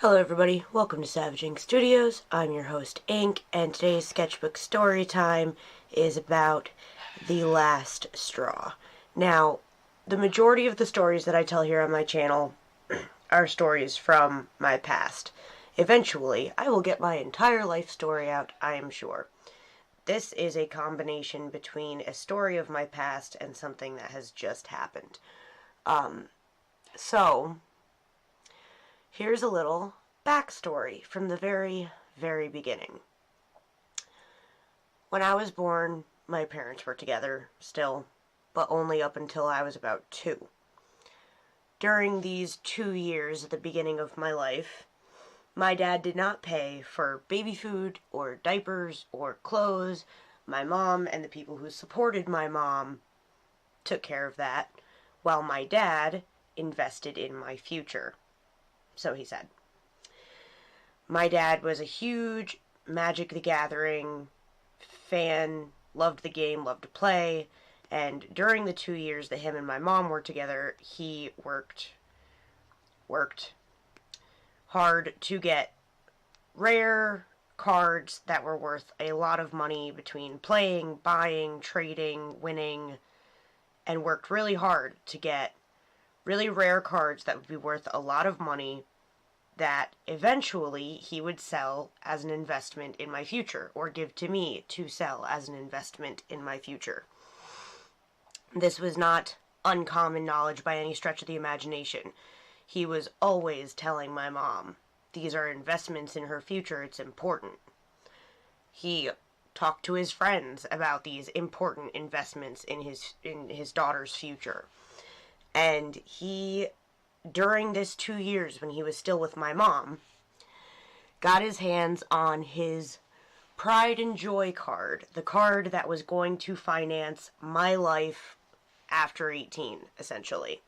Hello everybody, welcome to Savage Ink Studios. I'm your host Ink, and today's Sketchbook Storytime is about The Last Straw. Now, the majority of the stories that I tell here on my channel are stories from my past. Eventually, I will get my entire life story out, I am sure. This is a combination between a story of my past and something that has just happened. So, here's a little backstory from the very, very beginning. When I was born, my parents were together still, but only up until I was about 2. During these 2 years at the beginning of my life, my dad did not pay for baby food or diapers or clothes. My mom and the people who supported my mom took care of that, while my dad invested in my future. So he said. My dad was a huge Magic the Gathering fan, loved the game, loved to play, and during the 2 years that him and my mom were together, he worked hard to get rare cards that were worth a lot of money between playing, buying, trading, winning, and worked really hard to get really rare cards that would be worth a lot of money that eventually he would sell as an investment in my future, or give to me to sell as an investment in my future. This was not uncommon knowledge by any stretch of the imagination. He was always telling my mom, these are investments in her future, it's important. He talked to his friends about these important investments in his daughter's future. And he, during this 2 years when he was still with my mom, got his hands on his Pride and Joy card, the card that was going to finance my life after 18, essentially.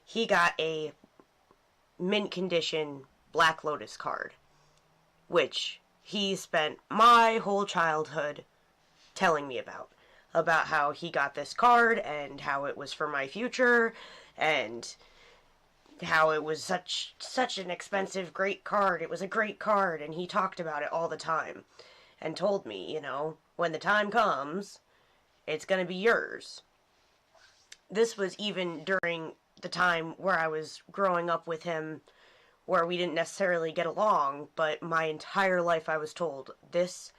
He got a mint condition Black Lotus card, which he spent my whole childhood telling me about how he got this card and how it was for my future and how it was such an expensive, great card. It was a great card, and he talked about it all the time and told me, when the time comes, it's going to be yours. This was even during the time where I was growing up with him, where we didn't necessarily get along, but my entire life I was told, this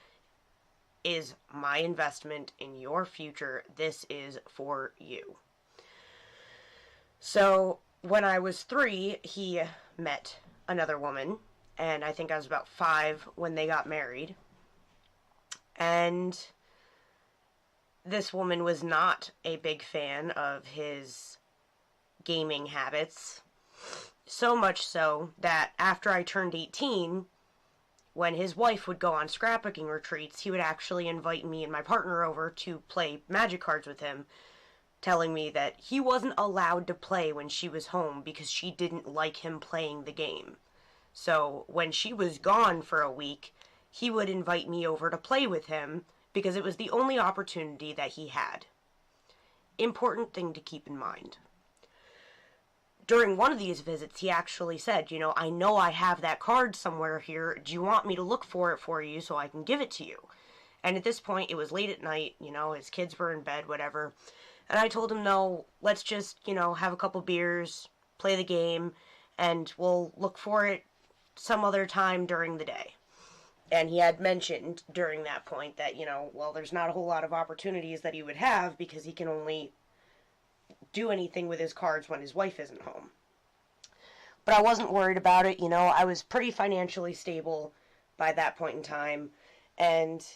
is my investment in your future. This is for you. So, when I was 3, he met another woman, and I think I was about 5 when they got married. And this woman was not a big fan of his gaming habits. So much so that after I turned 18, when his wife would go on scrapbooking retreats, he would actually invite me and my partner over to play Magic cards with him, telling me that he wasn't allowed to play when she was home because she didn't like him playing the game. So when she was gone for a week, he would invite me over to play with him because it was the only opportunity that he had. Important thing to keep in mind. During one of these visits, he actually said, I know I have that card somewhere here. Do you want me to look for it for you so I can give it to you? And at this point, it was late at night, his kids were in bed, whatever. And I told him, no, let's just, have a couple beers, play the game, and we'll look for it some other time during the day. And he had mentioned during that point that, there's not a whole lot of opportunities that he would have because he can only do anything with his cards when his wife isn't home. But I wasn't worried about it, I was pretty financially stable by that point in time, and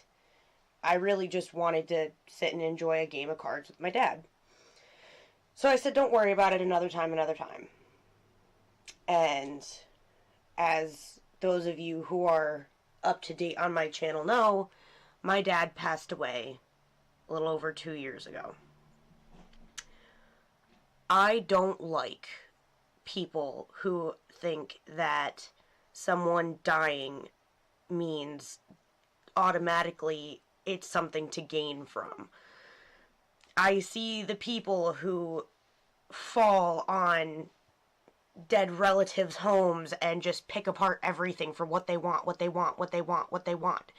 I really just wanted to sit and enjoy a game of cards with my dad. So I said, don't worry about it, another time. And as those of you who are up to date on my channel know, my dad passed away a little over 2 years ago. I don't like people who think that someone dying means automatically it's something to gain from. I see the people who fall on dead relatives' homes and just pick apart everything for what they want, what they want, what they want, what they want.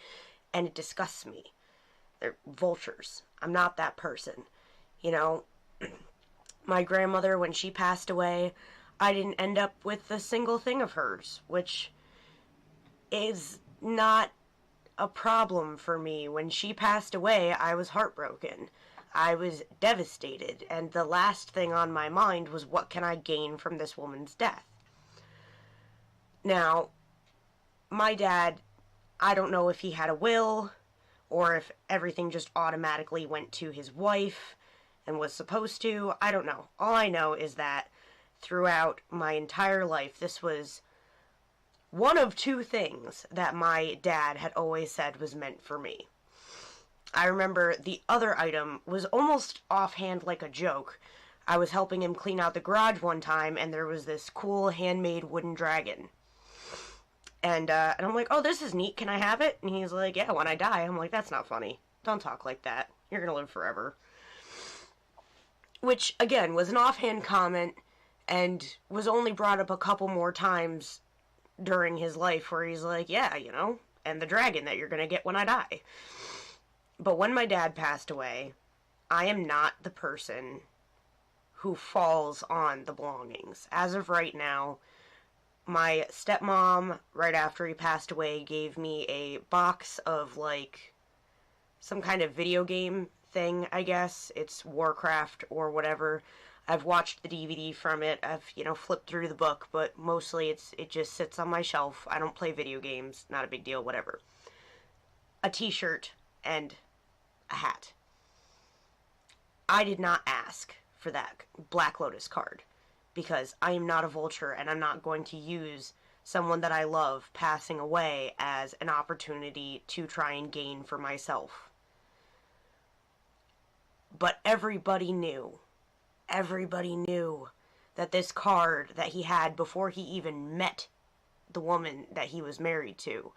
And it disgusts me. They're vultures. I'm not that person. You know, my grandmother, when she passed away, I didn't end up with a single thing of hers, which is not a problem for me. When she passed away, I was heartbroken. I was devastated, and the last thing on my mind was, what can I gain from this woman's death? Now, my dad, I don't know if he had a will, or if everything just automatically went to his wife and was supposed to. I don't know. All I know is that throughout my entire life, this was one of two things that my dad had always said was meant for me. I remember the other item was almost offhand like a joke. I was helping him clean out the garage one time, and there was this cool handmade wooden dragon. And I'm like, oh, this is neat. Can I have it? And he's like, yeah, when I die. I'm like, that's not funny. Don't talk like that. You're going to live forever. Which, again, was an offhand comment and was only brought up a couple more times during his life where he's like, yeah, you know, and the dragon that you're going to get when I die. But when my dad passed away, I am not the person who falls on the belongings. As of right now, my stepmom, right after he passed away, gave me a box of, like, some kind of video game thing, I guess. It's Warcraft or whatever. I've watched the DVD from it. I've, flipped through the book, but mostly it just sits on my shelf. I don't play video games. Not a big deal, whatever. A t-shirt and a hat. I did not ask for that Black Lotus card because I am not a vulture and I'm not going to use someone that I love passing away as an opportunity to try and gain for myself. But everybody knew that this card that he had before he even met the woman that he was married to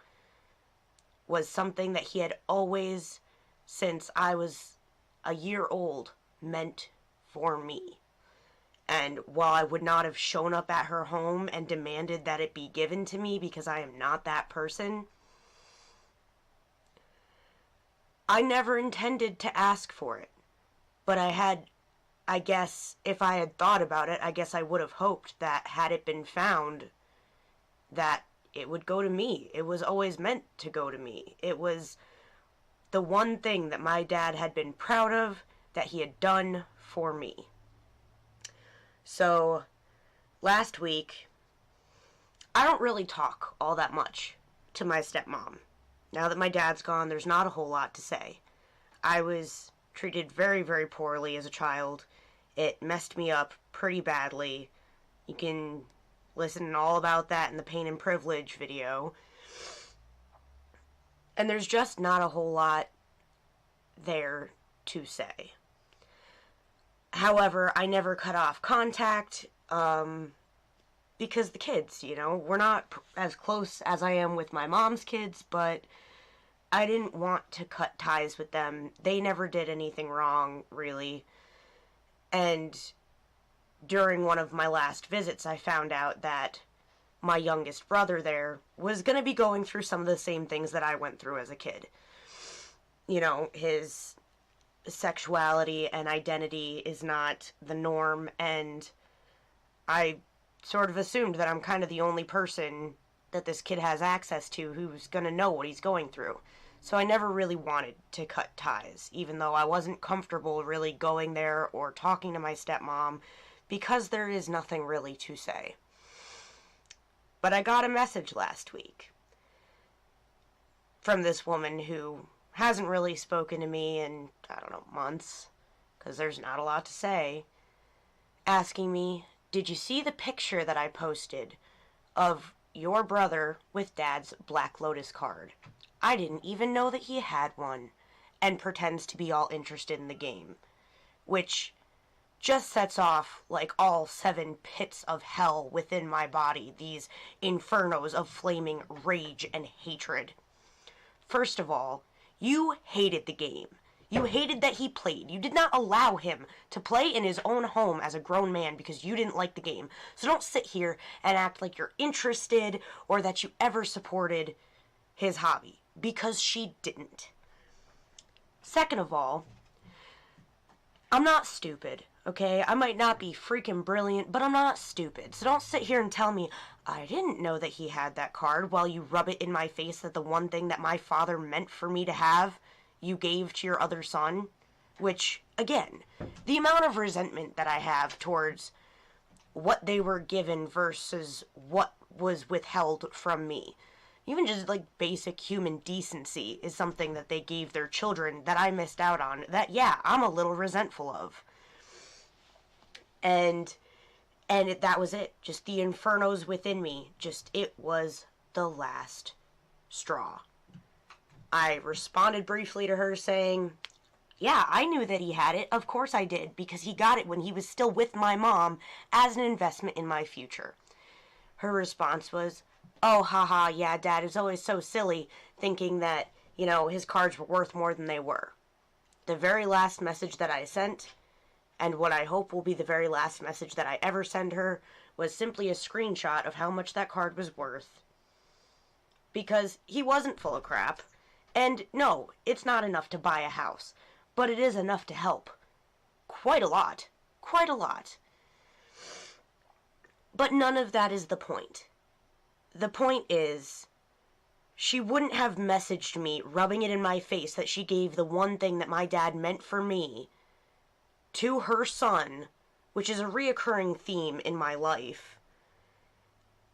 was something that he had always, since I was a year old, meant for me. And while I would not have shown up at her home and demanded that it be given to me because I am not that person, I never intended to ask for it. But I guess, if I had thought about it, I guess I would have hoped that had it been found, that it would go to me. It was always meant to go to me. It was the one thing that my dad had been proud of, that he had done for me. So, last week, I don't really talk all that much to my stepmom. Now that my dad's gone, there's not a whole lot to say. I was treated very, very poorly as a child. It messed me up pretty badly. You can listen all about that in the Pain and Privilege video. And there's just not a whole lot there to say. However, I never cut off contact, because the kids, we're not as close as I am with my mom's kids, but I didn't want to cut ties with them. They never did anything wrong, really. And during one of my last visits, I found out that my youngest brother there was going to be going through some of the same things that I went through as a kid. His sexuality and identity is not the norm, and I sort of assumed that I'm kind of the only person that this kid has access to who's going to know what he's going through. So I never really wanted to cut ties, even though I wasn't comfortable really going there or talking to my stepmom, because there is nothing really to say. But I got a message last week from this woman who hasn't really spoken to me in, months, because there's not a lot to say, asking me, did you see the picture that I posted of your brother with Dad's Black Lotus card? I didn't even know that he had one, and pretends to be all interested in the game, which just sets off like all 7 pits of hell within my body, these infernos of flaming rage and hatred. First of all, you hated the game. You hated that he played. You did not allow him to play in his own home as a grown man because you didn't like the game. So don't sit here and act like you're interested or that you ever supported his hobby, because she didn't. Second of all, I'm not stupid, okay? I might not be freaking brilliant, but I'm not stupid. So don't sit here and tell me, I didn't know that he had that card, while you rub it in my face that the one thing that my father meant for me to have, you gave to your other son. Which, again, the amount of resentment that I have towards what they were given versus what was withheld from me. Even just, like, basic human decency is something that they gave their children that I missed out on, that, yeah, I'm a little resentful of. And that was it. Just the infernos within me. Just, it was the last straw. I responded briefly to her saying, yeah, I knew that he had it. Of course I did, because he got it when he was still with my mom as an investment in my future. Her response was, oh, haha, yeah, Dad is always so silly, thinking that, his cards were worth more than they were. The very last message that I sent, and what I hope will be the very last message that I ever send her, was simply a screenshot of how much that card was worth. Because he wasn't full of crap. And no, it's not enough to buy a house, but it is enough to help. Quite a lot. Quite a lot. But none of that is the point. The point is, she wouldn't have messaged me, rubbing it in my face that she gave the one thing that my dad meant for me to her son, which is a reoccurring theme in my life,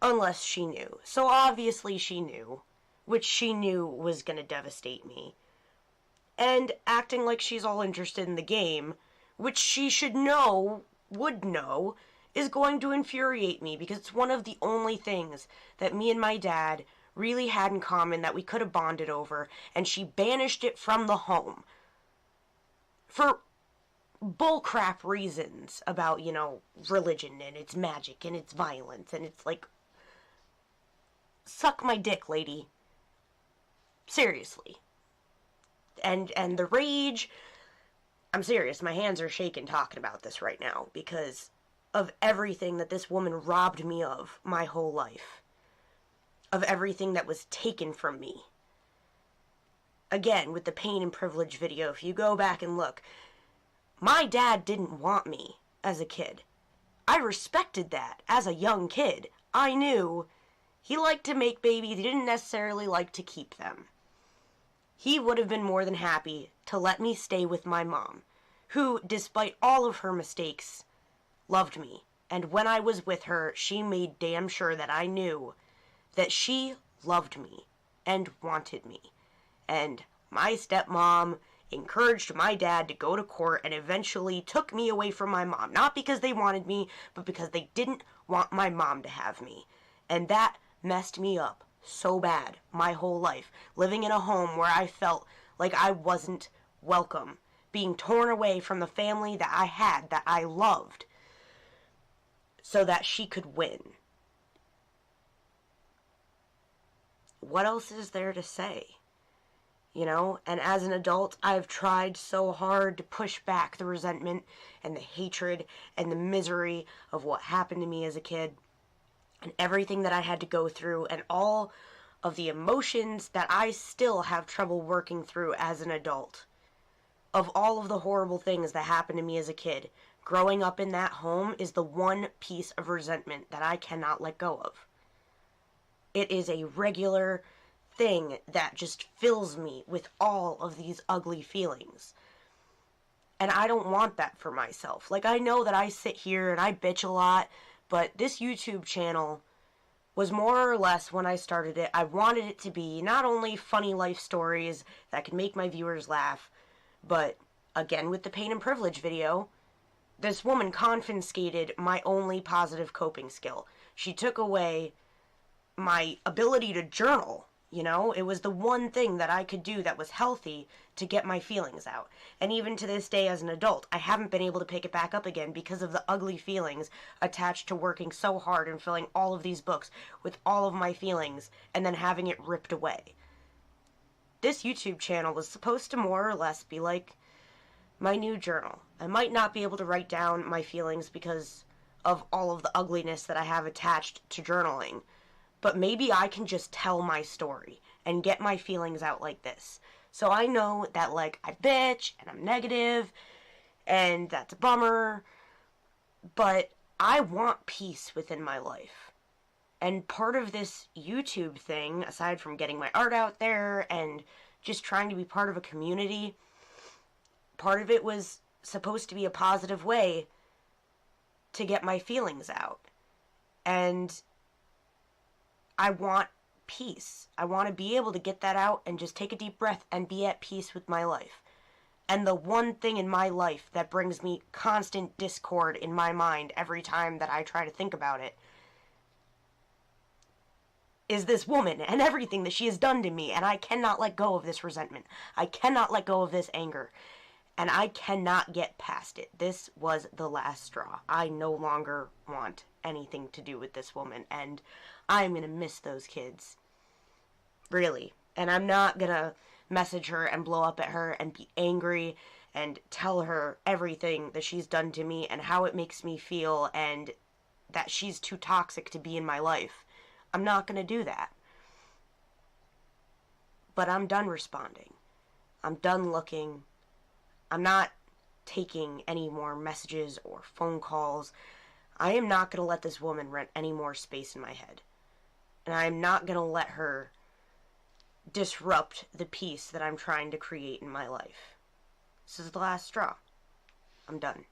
unless she knew. So obviously she knew, which she knew was going to devastate me. And acting like she's all interested in the game, which she would know, is going to infuriate me, because it's one of the only things that me and my dad really had in common that we could have bonded over, and she banished it from the home for bullcrap reasons about, religion and its magic and its violence, and it's like, suck my dick, lady. Seriously. And the rage, I'm serious, my hands are shaking talking about this right now, because of everything that this woman robbed me of my whole life. Of everything that was taken from me. Again, with the pain and privilege video, if you go back and look, my dad didn't want me as a kid. I respected that as a young kid. I knew he liked to make babies, he didn't necessarily like to keep them. He would have been more than happy to let me stay with my mom, who, despite all of her mistakes, loved me. And when I was with her, she made damn sure that I knew that she loved me and wanted me. And my stepmom encouraged my dad to go to court and eventually took me away from my mom. Not because they wanted me, but because they didn't want my mom to have me. And that messed me up so bad my whole life. Living in a home where I felt like I wasn't welcome. Being torn away from the family that I had, that I loved, so that she could win. What else is there to say? And as an adult, I've tried so hard to push back the resentment and the hatred and the misery of what happened to me as a kid, and everything that I had to go through, and all of the emotions that I still have trouble working through as an adult. Of all of the horrible things that happened to me as a kid, growing up in that home is the one piece of resentment that I cannot let go of. It is a regular thing that just fills me with all of these ugly feelings. And I don't want that for myself. Like, I know that I sit here and I bitch a lot, but this YouTube channel was more or less, when I started it, I wanted it to be not only funny life stories that could make my viewers laugh, but, again, with the pain and privilege video, this woman confiscated my only positive coping skill. She took away my ability to journal, It was the one thing that I could do that was healthy to get my feelings out. And even to this day as an adult, I haven't been able to pick it back up again because of the ugly feelings attached to working so hard and filling all of these books with all of my feelings and then having it ripped away. This YouTube channel was supposed to more or less be like my new journal. I might not be able to write down my feelings because of all of the ugliness that I have attached to journaling, but maybe I can just tell my story and get my feelings out like this. So I know that, like, I bitch and I'm negative and that's a bummer, but I want peace within my life. And part of this YouTube thing, aside from getting my art out there and just trying to be part of a community, part of it was supposed to be a positive way to get my feelings out. And I want peace. I want to be able to get that out and just take a deep breath and be at peace with my life. And the one thing in my life that brings me constant discord in my mind every time that I try to think about it is this woman and everything that she has done to me, and I cannot let go of this resentment. I cannot let go of this anger, and I cannot get past it. This was the last straw. I no longer want anything to do with this woman, and I'm going to miss those kids. Really. And I'm not going to message her and blow up at her and be angry and tell her everything that she's done to me and how it makes me feel and that she's too toxic to be in my life. I'm not going to do that. But I'm done responding. I'm done looking. I'm not taking any more messages or phone calls. I am not going to let this woman rent any more space in my head. And I am not going to let her disrupt the peace that I'm trying to create in my life. This is the last straw. I'm done.